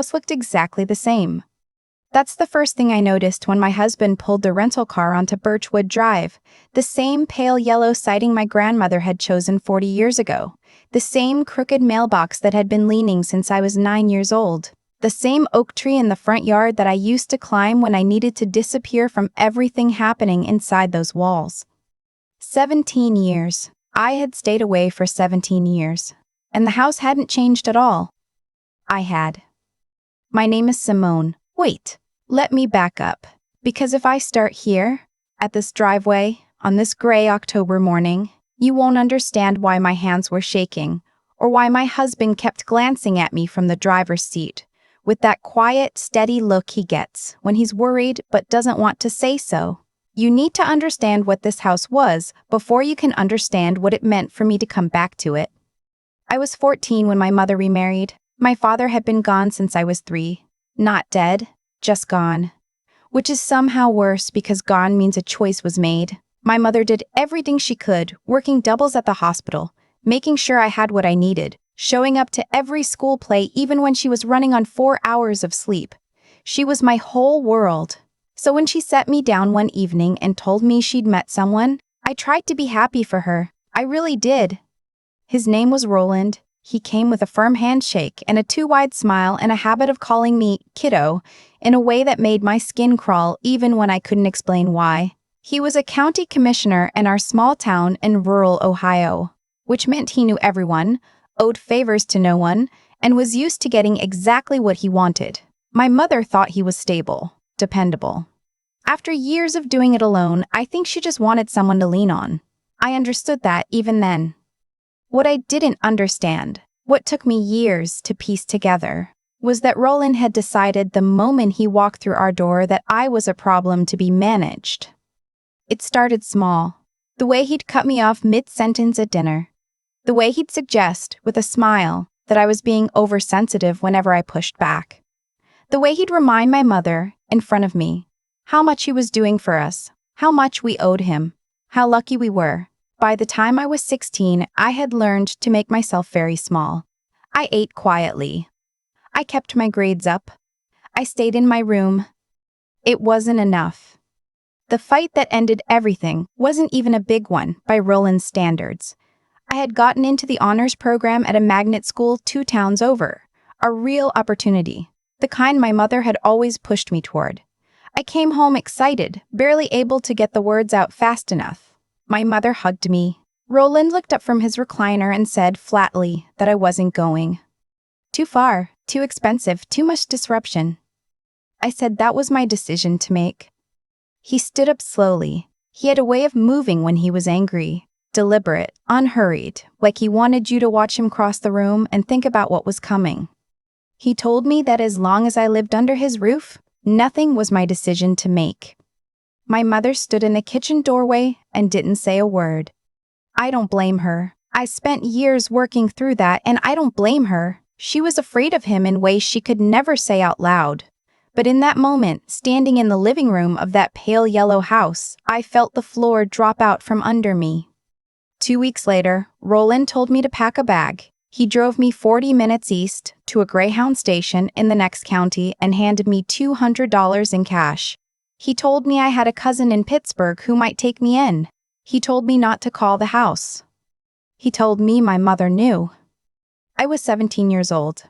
house looked exactly the same. That's the first thing I noticed when my husband pulled the rental car onto Birchwood Drive, the same pale yellow siding my grandmother had chosen 40 years ago, the same crooked mailbox that had been leaning since I was 9 years old, the same oak tree in the front yard that I used to climb when I needed to disappear from everything happening inside those walls. 17 years. I had stayed away for 17 years, and the house hadn't changed at all. I had. My name is Simone. Wait, let me back up, because if I start here, at this driveway, on this gray October morning, you won't understand why my hands were shaking, or why my husband kept glancing at me from the driver's seat, with that quiet, steady look he gets when he's worried but doesn't want to say so. You need to understand what this house was before you can understand what it meant for me to come back to it. I was 14 when my mother remarried. My father had been gone since I was 3. Not dead, just gone. Which is somehow worse because gone means a choice was made. My mother did everything she could, working doubles at the hospital, making sure I had what I needed, showing up to every school play even when she was running on 4 hours of sleep. She was my whole world. So when she sat me down one evening and told me she'd met someone, I tried to be happy for her. I really did. His name was Roland. He came with a firm handshake and a too-wide smile and a habit of calling me kiddo in a way that made my skin crawl even when I couldn't explain why. He was a county commissioner in our small town in rural Ohio, which meant he knew everyone, owed favors to no one, and was used to getting exactly what he wanted. My mother thought he was stable, dependable. After years of doing it alone, I think she just wanted someone to lean on. I understood that even then. What I didn't understand, what took me years to piece together, was that Roland had decided the moment he walked through our door that I was a problem to be managed. It started small. The way he'd cut me off mid-sentence at dinner. The way he'd suggest, with a smile, that I was being oversensitive whenever I pushed back. The way he'd remind my mother, in front of me, how much he was doing for us, how much we owed him, how lucky we were. By the time I was 16, I had learned to make myself very small. I ate quietly. I kept my grades up. I stayed in my room. It wasn't enough. The fight that ended everything wasn't even a big one by Roland's standards. I had gotten into the honors program at a magnet school 2 towns over, a real opportunity, the kind my mother had always pushed me toward. I came home excited, barely able to get the words out fast enough. My mother hugged me. Roland looked up from his recliner and said flatly that I wasn't going. Too far, too expensive, too much disruption. I said that was my decision to make. He stood up slowly. He had a way of moving when he was angry, deliberate, unhurried, like he wanted you to watch him cross the room and think about what was coming. He told me that as long as I lived under his roof, nothing was my decision to make. My mother stood in the kitchen doorway and didn't say a word. I don't blame her. I spent years working through that, and I don't blame her. She was afraid of him in ways she could never say out loud. But in that moment, standing in the living room of that pale yellow house, I felt the floor drop out from under me. 2 weeks later, Roland told me to pack a bag. He drove me 40 minutes east to a Greyhound station in the next county and handed me $200 in cash. He told me I had a cousin in Pittsburgh who might take me in. He told me not to call the house. He told me my mother knew. I was 17 years old.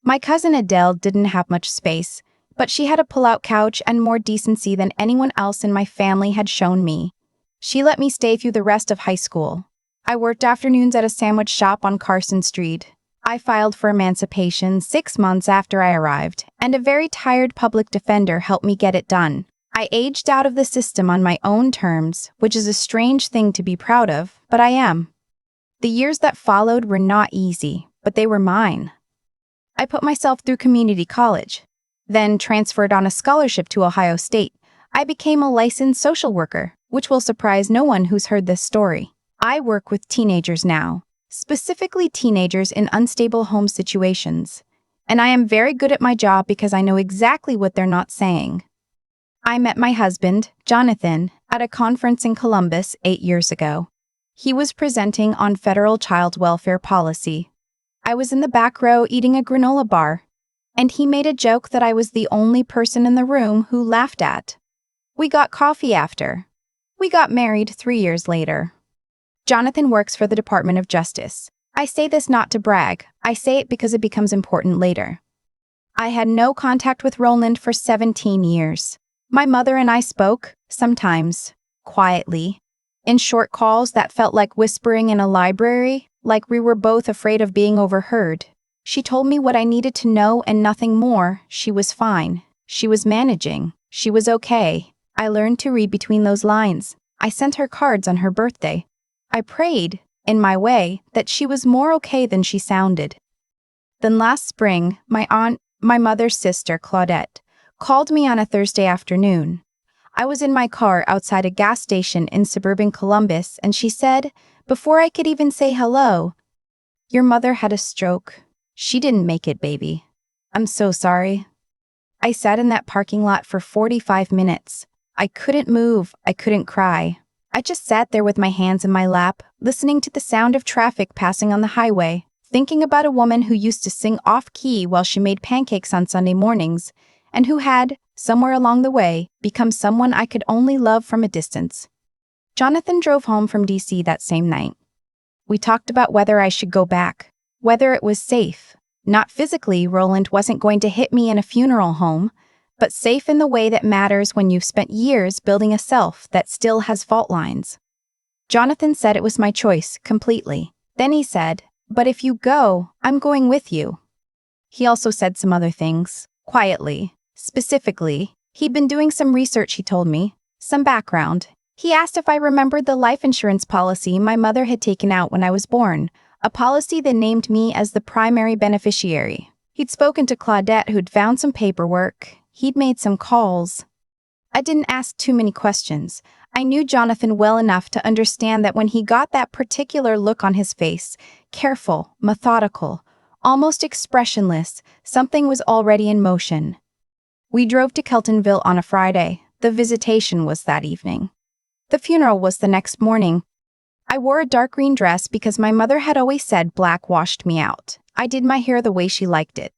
My cousin Adele didn't have much space, but she had a pull-out couch and more decency than anyone else in my family had shown me. She let me stay through the rest of high school. I worked afternoons at a sandwich shop on Carson Street. I filed for emancipation 6 months after I arrived, and a very tired public defender helped me get it done. I aged out of the system on my own terms, which is a strange thing to be proud of, but I am. The years that followed were not easy, but they were mine. I put myself through community college, then transferred on a scholarship to Ohio State. I became a licensed social worker, which will surprise no one who's heard this story. I work with teenagers now, specifically teenagers in unstable home situations, and I am very good at my job because I know exactly what they're not saying. I met my husband, Jonathan, at a conference in Columbus 8 years ago. He was presenting on federal child welfare policy. I was in the back row eating a granola bar, And he made a joke that I was the only person in the room who laughed at. We got coffee after. We got married 3 years later. Jonathan works for the Department of Justice. I say this not to brag, I say it because it becomes important later. I had no contact with Roland for 17 years. My mother and I spoke, sometimes, quietly, in short calls that felt like whispering in a library, like we were both afraid of being overheard. She told me what I needed to know and nothing more. She was fine. She was managing. She was okay. I learned to read between those lines. I sent her cards on her birthday. I prayed, in my way, that she was more okay than she sounded. Then last spring, my aunt, my mother's sister, Claudette, called me on a Thursday afternoon. I was in my car outside a gas station in suburban Columbus, and she said, before I could even say hello, "Your mother had a stroke. She didn't make it, baby. I'm so sorry." I sat in that parking lot for 45 minutes. I couldn't move. I couldn't cry. I just sat there with my hands in my lap, listening to the sound of traffic passing on the highway, thinking about a woman who used to sing off-key while she made pancakes on Sunday mornings, and who had, somewhere along the way, become someone I could only love from a distance. Jonathan drove home from DC that same night. We talked about whether I should go back, whether it was safe. Not physically, Roland wasn't going to hit me in a funeral home, but safe in the way that matters when you've spent years building a self that still has fault lines. Jonathan said it was my choice, completely. Then he said, "But if you go, I'm going with you." He also said some other things, quietly. Specifically, he'd been doing some research, he told me, some background. He asked if I remembered the life insurance policy my mother had taken out when I was born, a policy that named me as the primary beneficiary. He'd spoken to Claudette, who'd found some paperwork. He'd made some calls. I didn't ask too many questions. I knew Jonathan well enough to understand that when he got that particular look on his face, careful, methodical, almost expressionless, something was already in motion. We drove to Keltonville on a Friday. The visitation was that evening. The funeral was the next morning. I wore a dark green dress because my mother had always said black washed me out. I did my hair the way she liked it.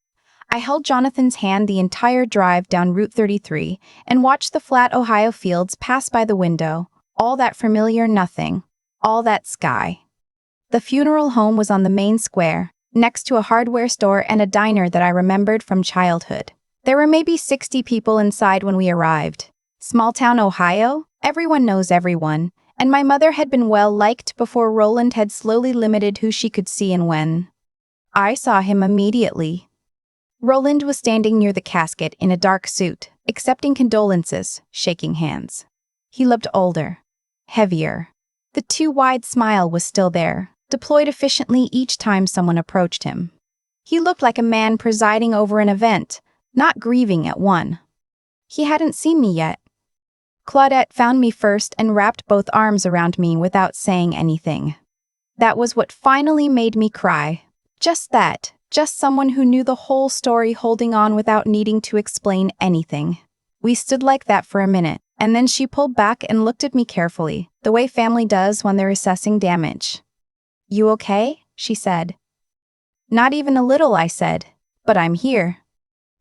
I held Jonathan's hand the entire drive down Route 33 and watched the flat Ohio fields pass by the window, all that familiar nothing, all that sky. The funeral home was on the main square, next to a hardware store and a diner that I remembered from childhood. There were maybe 60 people inside when we arrived. Small-town Ohio, everyone knows everyone, and my mother had been well-liked before Roland had slowly limited who she could see and when. I saw him immediately. Roland was standing near the casket in a dark suit, accepting condolences, shaking hands. He looked older, heavier. The too-wide smile was still there, deployed efficiently each time someone approached him. He looked like a man presiding over an event, not grieving at one. He hadn't seen me yet. Claudette found me first and wrapped both arms around me without saying anything. That was what finally made me cry. Just that. Just someone who knew the whole story holding on without needing to explain anything. We stood like that for a minute, and then she pulled back and looked at me carefully, the way family does when they're assessing damage. "You okay?" she said. "Not even a little," I said, "but I'm here."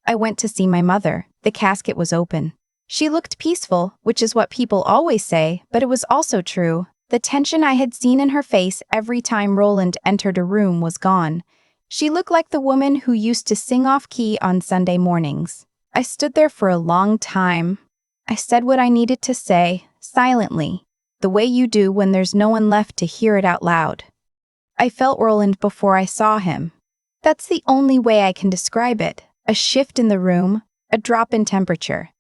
I went to see my mother. The casket was open. She looked peaceful, which is what people always say, but it was also true. The tension I had seen in her face every time Roland entered a room was gone. She looked like the woman who used to sing off-key on Sunday mornings. I stood there for a long time. I said what I needed to say, silently, the way you do when there's no one left to hear it out loud. I felt Roland before I saw him. That's the only way I can describe it. A shift in the room, a drop in temperature.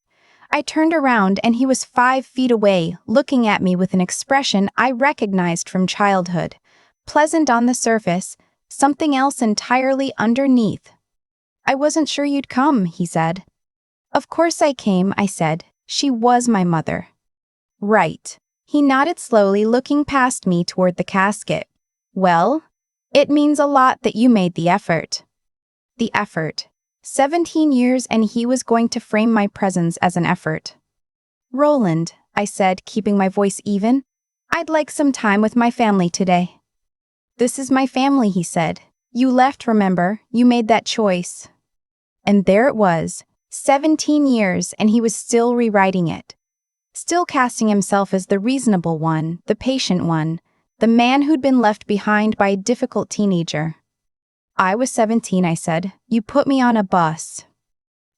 I turned around and he was 5 feet away, looking at me with an expression I recognized from childhood. Pleasant on the surface, something else entirely underneath. "I wasn't sure you'd come," he said. "Of course I came," I said. "She was my mother." "Right." He nodded slowly, looking past me toward the casket. "Well, it means a lot that you made the effort." The effort. 17 years and he was going to frame my presence as an effort. "Roland," I said, keeping my voice even, "I'd like some time with my family today." "This is my family," he said. "You left, remember? You made that choice." And there it was, 17 years, and he was still rewriting it. Still casting himself as the reasonable one, the patient one, the man who'd been left behind by a difficult teenager. I was 17, I said. You put me on a bus.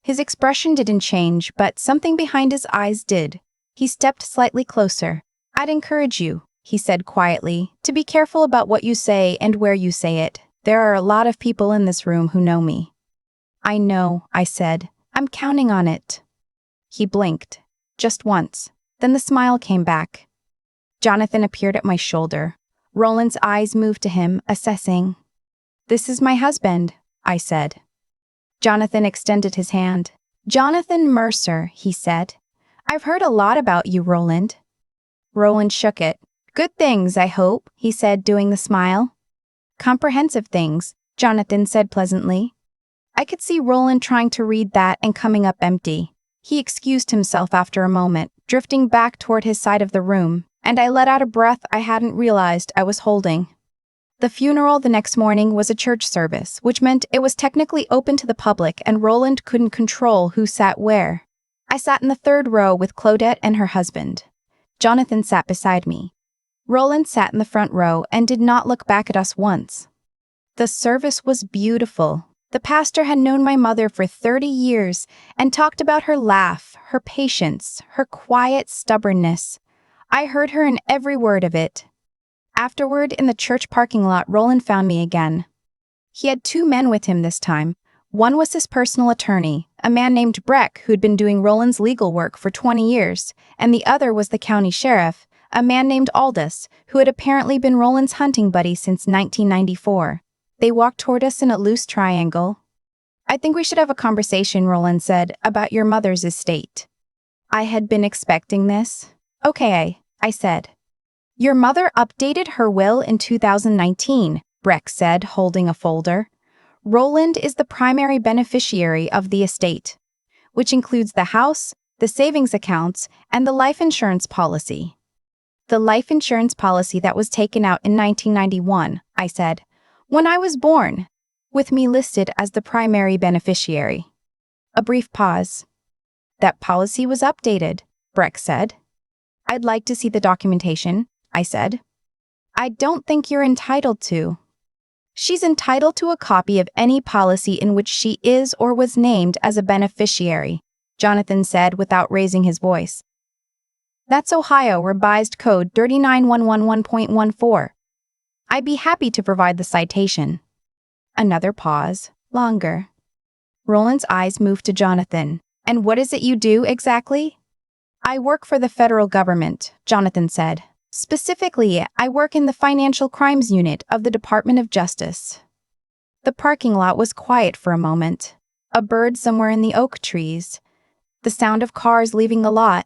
His expression didn't change, but something behind his eyes did. He stepped slightly closer. I'd encourage you, he said quietly, to be careful about what you say and where you say it. There are a lot of people in this room who know me. I know, I said. I'm counting on it. He blinked. Just once. Then the smile came back. Jonathan appeared at my shoulder. Roland's eyes moved to him, assessing. This is my husband, I said. Jonathan extended his hand. Jonathan Mercer, he said. I've heard a lot about you, Roland. Roland shook it. Good things, I hope, he said, doing the smile. Comprehensive things, Jonathan said pleasantly. I could see Roland trying to read that and coming up empty. He excused himself after a moment, drifting back toward his side of the room, and I let out a breath I hadn't realized I was holding. The funeral the next morning was a church service, which meant it was technically open to the public and Roland couldn't control who sat where. I sat in the third row with Claudette and her husband. Jonathan sat beside me. Roland sat in the front row and did not look back at us once. The service was beautiful. The pastor had known my mother for 30 years and talked about her laugh, her patience, her quiet stubbornness. I heard her in every word of it. Afterward, in the church parking lot, Roland found me again. He had 2 men with him this time. One was his personal attorney, a man named Breck who'd been doing Roland's legal work for 20 years, and the other was the county sheriff, a man named Aldous, who had apparently been Roland's hunting buddy since 1994. They walked toward us in a loose triangle. I think we should have a conversation, Roland said, about your mother's estate. I had been expecting this. Okay, I said. Your mother updated her will in 2019, Breck said, holding a folder. Roland is the primary beneficiary of the estate, which includes the house, the savings accounts, and the life insurance policy. The life insurance policy that was taken out in 1991, I said, when I was born, with me listed as the primary beneficiary. A brief pause. That policy was updated, Breck said. I'd like to see the documentation, I said. I don't think you're entitled to. She's entitled to a copy of any policy in which she is or was named as a beneficiary, Jonathan said without raising his voice. That's Ohio Revised Code 39111.14. I'd be happy to provide the citation. Another pause, longer. Roland's eyes moved to Jonathan. And what is it you do exactly? I work for the federal government, Jonathan said. Specifically, I work in the Financial Crimes Unit of the Department of Justice. The parking lot was quiet for a moment. A bird somewhere in the oak trees. The sound of cars leaving the lot.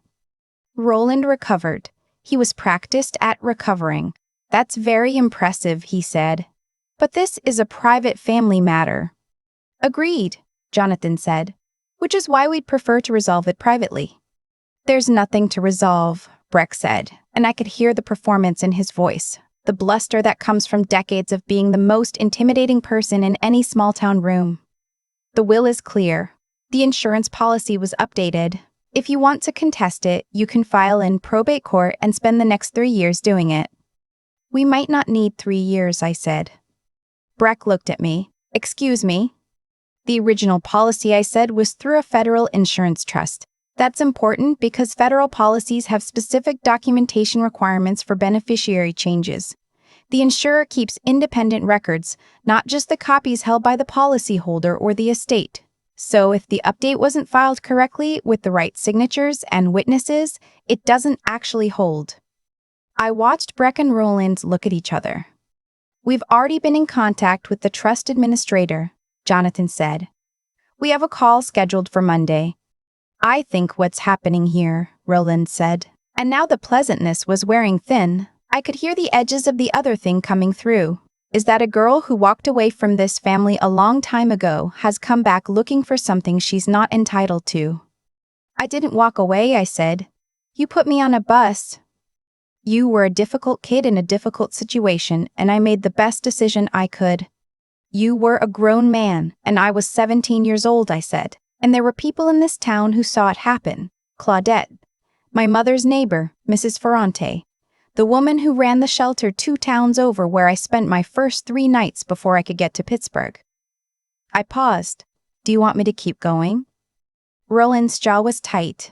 Roland recovered. He was practiced at recovering. That's very impressive, he said. But this is a private family matter. Agreed, Jonathan said, which is why we'd prefer to resolve it privately. There's nothing to resolve, Breck said, and I could hear the performance in his voice, the bluster that comes from decades of being the most intimidating person in any small-town room. The will is clear. The insurance policy was updated. If you want to contest it, you can file in probate court and spend the next 3 years doing it. We might not need 3 years, I said. Breck looked at me. Excuse me? The original policy, I said, was through a federal insurance trust. That's important because federal policies have specific documentation requirements for beneficiary changes. The insurer keeps independent records, not just the copies held by the policyholder or the estate. So if the update wasn't filed correctly with the right signatures and witnesses, it doesn't actually hold. I watched Breck and Roland look at each other. We've already been in contact with the trust administrator, Jonathan said. We have a call scheduled for Monday. I think what's happening here, Roland said. And now the pleasantness was wearing thin. I could hear the edges of the other thing coming through. Is that a girl who walked away from this family a long time ago has come back looking for something she's not entitled to. I didn't walk away, I said. You put me on a bus. You were a difficult kid in a difficult situation, and I made the best decision I could. You were a grown man, and I was 17 years old, I said. And there were people in this town who saw it happen. Claudette, my mother's neighbor, Mrs. Ferrante, the woman who ran the shelter 2 towns over where I spent my first 3 nights before I could get to Pittsburgh. I paused. Do you want me to keep going? Roland's jaw was tight.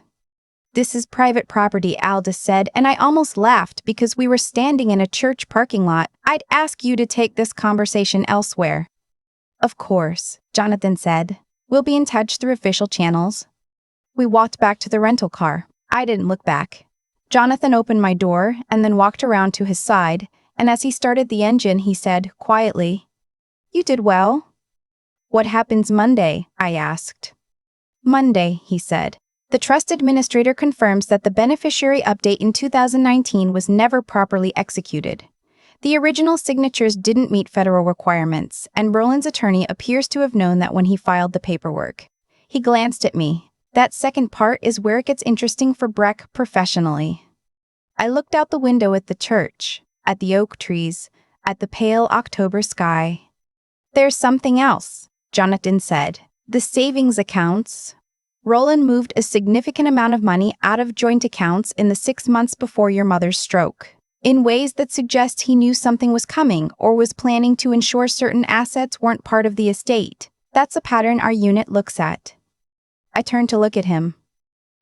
This is private property, Aldous said, and I almost laughed because we were standing in a church parking lot. I'd ask you to take this conversation elsewhere. Of course, Jonathan said. We'll be in touch through official channels. We walked back to the rental car. I didn't look back. Jonathan opened my door and then walked around to his side, and as he started the engine, he said, quietly, You did well. What happens Monday? I asked. Monday, he said. The trust administrator confirms that the beneficiary update in 2019 was never properly executed. The original signatures didn't meet federal requirements, and Roland's attorney appears to have known that when he filed the paperwork. He glanced at me. That second part is where it gets interesting for Breck professionally. I looked out the window at the church, at the oak trees, at the pale October sky. There's something else, Jonathan said. The savings accounts. Roland moved a significant amount of money out of joint accounts in the 6 months before your mother's stroke, in ways that suggest he knew something was coming or was planning to ensure certain assets weren't part of the estate. That's a pattern our unit looks at. I turned to look at him.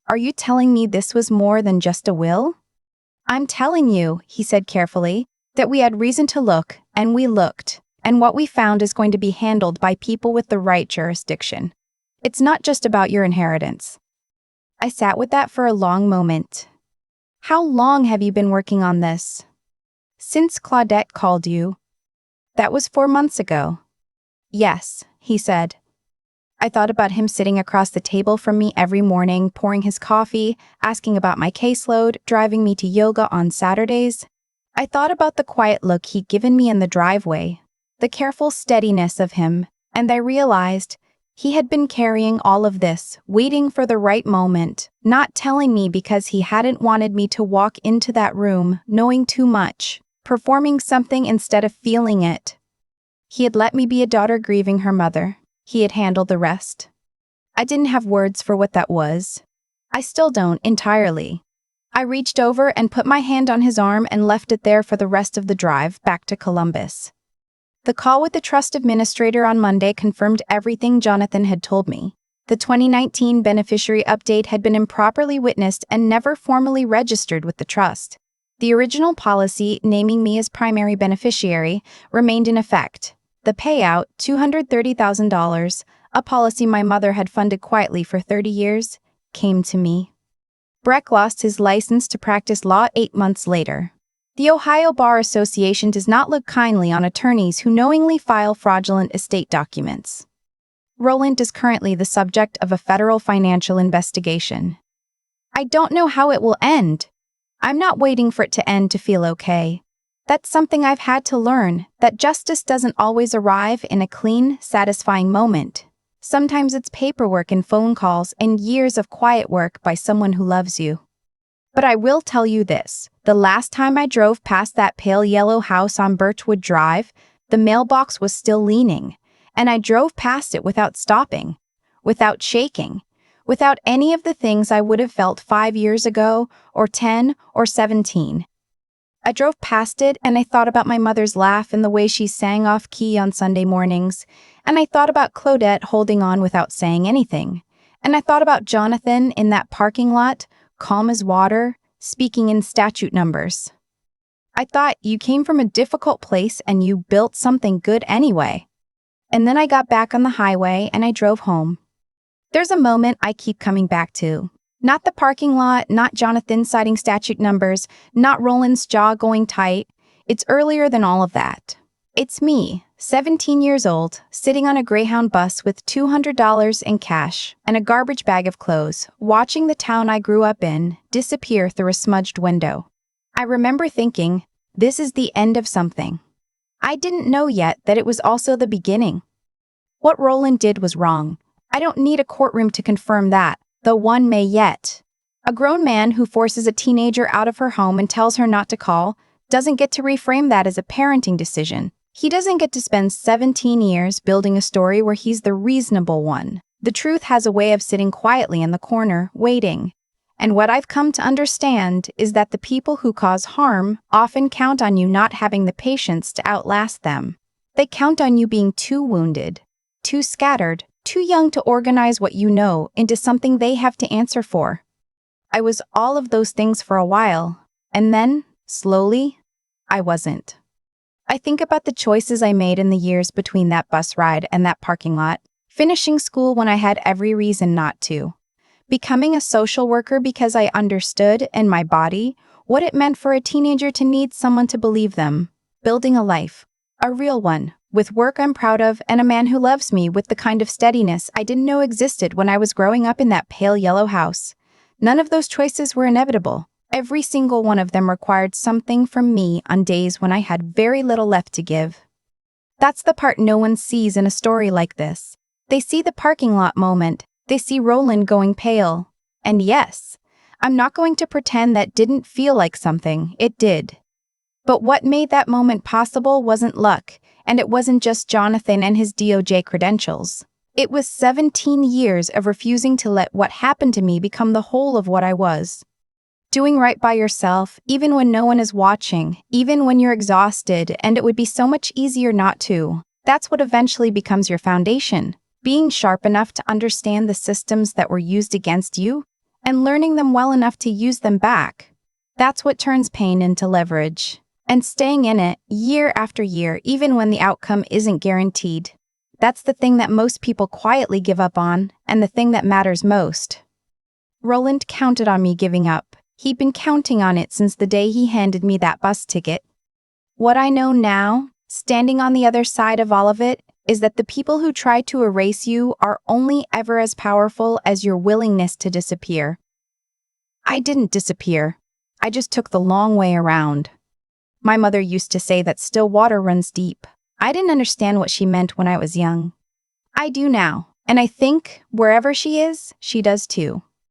Are you telling me this was more than just a will? I'm telling you, he said carefully, that we had reason to look, and we looked, and what we found is going to be handled by people with the right jurisdiction. It's not just about your inheritance. I sat with that for a long moment. How long have you been working on this? Since Claudette called you. That was 4 months ago. Yes, he said. I thought about him sitting across the table from me every morning, pouring his coffee, asking about my caseload, driving me to yoga on Saturdays. I thought about the quiet look he'd given me in the driveway, the careful steadiness of him, and I realized he had been carrying all of this, waiting for the right moment, not telling me because he hadn't wanted me to walk into that room, knowing too much, performing something instead of feeling it. He had let me be a daughter grieving her mother. He had handled the rest. I didn't have words for what that was. I still don't entirely. I reached over and put my hand on his arm and left it there for the rest of the drive back to Columbus. The call with the trust administrator on Monday confirmed everything Jonathan had told me. The 2019 beneficiary update had been improperly witnessed and never formally registered with the trust. The original policy, naming me as primary beneficiary, remained in effect. The payout, $230,000, a policy my mother had funded quietly for 30 years, came to me. Breck lost his license to practice law 8 months later. The Ohio Bar Association does not look kindly on attorneys who knowingly file fraudulent estate documents. Roland is currently the subject of a federal financial investigation. I don't know how it will end. I'm not waiting for it to end to feel okay. That's something I've had to learn, that justice doesn't always arrive in a clean, satisfying moment. Sometimes it's paperwork and phone calls and years of quiet work by someone who loves you. But I will tell you this, the last time I drove past that pale yellow house on Birchwood Drive, the mailbox was still leaning, and I drove past it without stopping, without shaking, without any of the things I would have felt 5 years ago, or 10, or 17. I drove past it and I thought about my mother's laugh and the way she sang off key on Sunday mornings, and I thought about Claudette holding on without saying anything, and I thought about Jonathan in that parking lot, calm as water, speaking in statute numbers. I thought you came from a difficult place and you built something good anyway. And then I got back on the highway and I drove home. There's a moment I keep coming back to. Not the parking lot, not Jonathan citing statute numbers, not Roland's jaw going tight. It's earlier than all of that. It's me, 17 years old, sitting on a Greyhound bus with $200 in cash and a garbage bag of clothes, watching the town I grew up in disappear through a smudged window. I remember thinking, this is the end of something. I didn't know yet that it was also the beginning. What Roland did was wrong. I don't need a courtroom to confirm that, though one may yet. A grown man who forces a teenager out of her home and tells her not to call doesn't get to reframe that as a parenting decision. He doesn't get to spend 17 years building a story where he's the reasonable one. The truth has a way of sitting quietly in the corner, waiting. And what I've come to understand is that the people who cause harm often count on you not having the patience to outlast them. They count on you being too wounded, too scattered, too young to organize what you know into something they have to answer for. I was all of those things for a while, and then, slowly, I wasn't. I think about the choices I made in the years between that bus ride and that parking lot, finishing school when I had every reason not to, becoming a social worker because I understood, in my body, what it meant for a teenager to need someone to believe them, building a life, a real one, with work I'm proud of and a man who loves me with the kind of steadiness I didn't know existed when I was growing up in that pale yellow house. None of those choices were inevitable. Every single one of them required something from me on days when I had very little left to give. That's the part no one sees in a story like this. They see the parking lot moment. They see Roland going pale. And yes, I'm not going to pretend that didn't feel like something. It did. But what made that moment possible wasn't luck, and it wasn't just Jonathan and his DOJ credentials. It was 17 years of refusing to let what happened to me become the whole of what I was. Doing right by yourself, even when no one is watching, even when you're exhausted, and it would be so much easier not to. That's what eventually becomes your foundation. Being sharp enough to understand the systems that were used against you, and learning them well enough to use them back. That's what turns pain into leverage. And staying in it, year after year, even when the outcome isn't guaranteed. That's the thing that most people quietly give up on, and the thing that matters most. Roland counted on me giving up. He'd been counting on it since the day he handed me that bus ticket. What I know now, standing on the other side of all of it, is that the people who try to erase you are only ever as powerful as your willingness to disappear. I didn't disappear. I just took the long way around. My mother used to say that still water runs deep. I didn't understand what she meant when I was young. I do now, and I think, wherever she is, she does too.